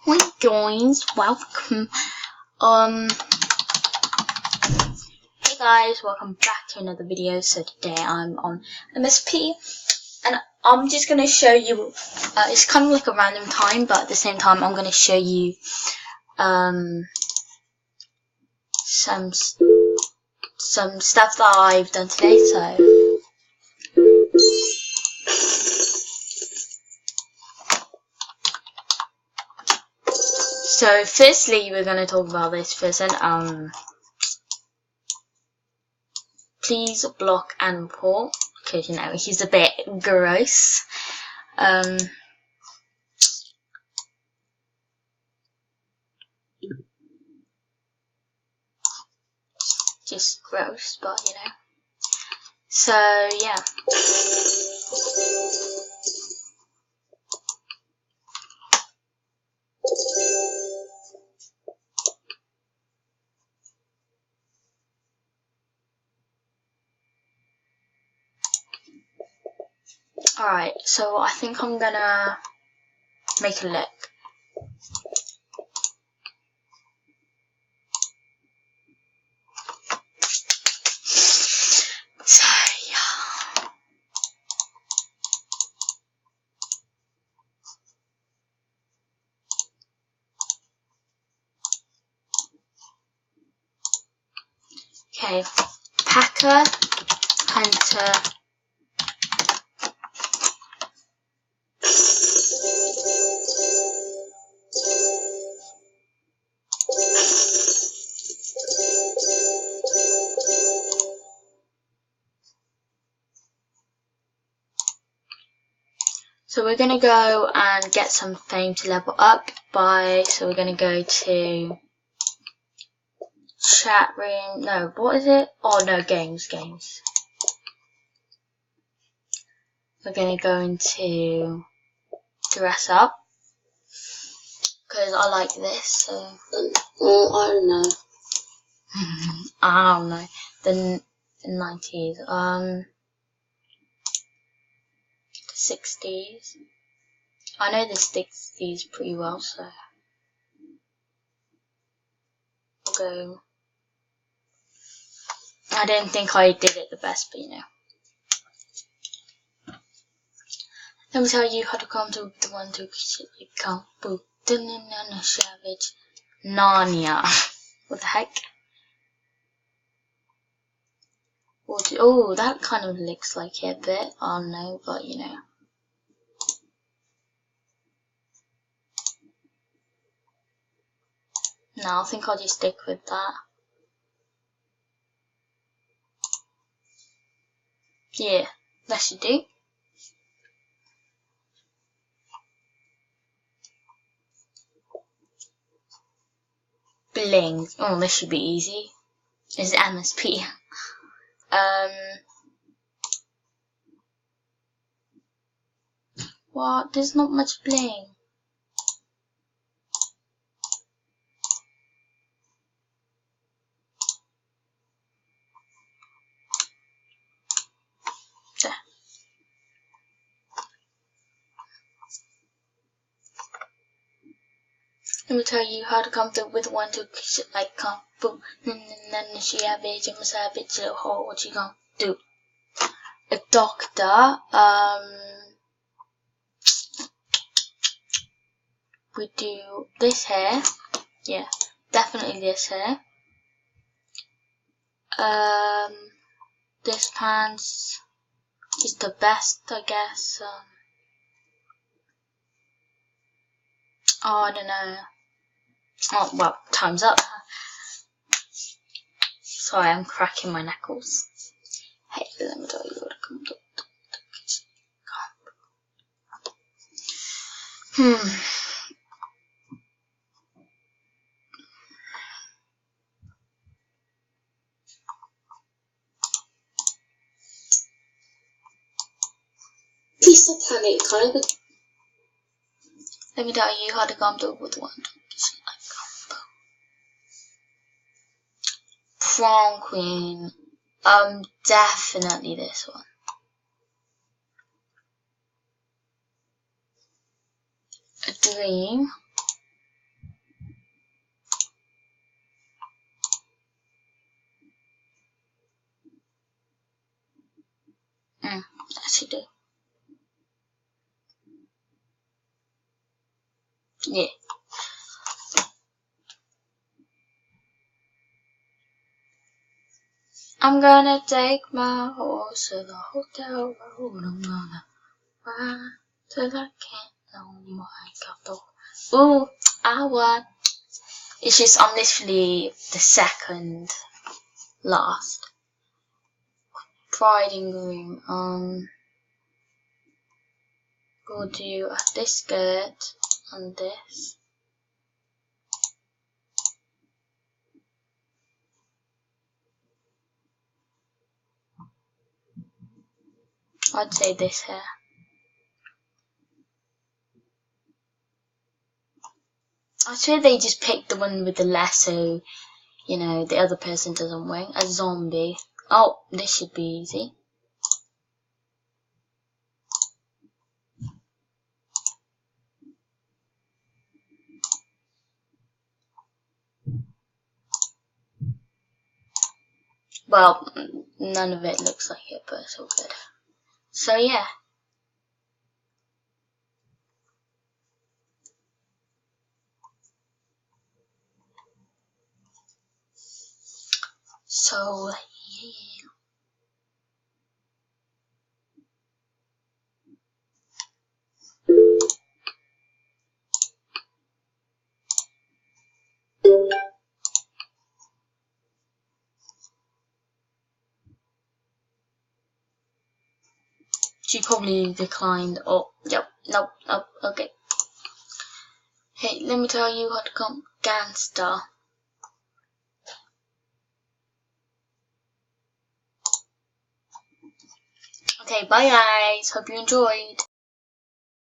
Hi guys, welcome. Hey guys, welcome back to another video. So today I'm on MSP, and I'm just gonna show you. It's kind of like a random time, but at the same time, I'm gonna show you some stuff that I've done today. So firstly, we're gonna talk about this person. Please block and report, because you know he's a bit gross. Just gross, but you know. So yeah. Alright, so I think I'm gonna make a lick. So yeah. Okay, Packer, Hunter, so we're gonna go and get some fame to level up so we're gonna go to chat room, no, what is it? Oh no, games. We're gonna go into dress up, because I like this, so. I don't know. I don't know. The 90s, the 60s. I know the 60s pretty well, so I'll go. I don't think I did it the best, but you know. Let me tell you how to come to the one to come boot savage Narnia. What the heck? Oh, that kind of looks like it a bit. I don't know, but you know. No, I think I'll just stick with that. Yeah, that should do. Bling. Oh, this should be easy. It's MSP. What? There's not much bling. There. Let me tell you how to come through with one to shit like kung fu. Then she have bitch, I'm a savage little hoe. What you gonna do? A doctor. We do this hair. Yeah, definitely this hair. This pants is the best, I guess. Oh, I don't know. Oh, well, time's up. Sorry, I'm cracking my knuckles. Hey, let me tell you what to come to. Please stop panic, kind of. Let me tell you how to come to with one. Prom Queen. Definitely this one. A dream. she do? Yeah. I'm gonna take my horse to the hotel road. I'm gonna ride till I can't no more. I got the ooh, I won. It's just I'm literally the second last. Bride and groom. We'll do this skirt and this. I'd say this hair. I swear they just picked the one with the less, so you know the other person doesn't win. A zombie. Oh, this should be easy. Well, none of it looks like it, but it's all good. So yeah. So yeah. She probably declined. Oh, yep, nope, okay. Hey, let me tell you how to come gangster. Okay, bye guys. Hope you enjoyed.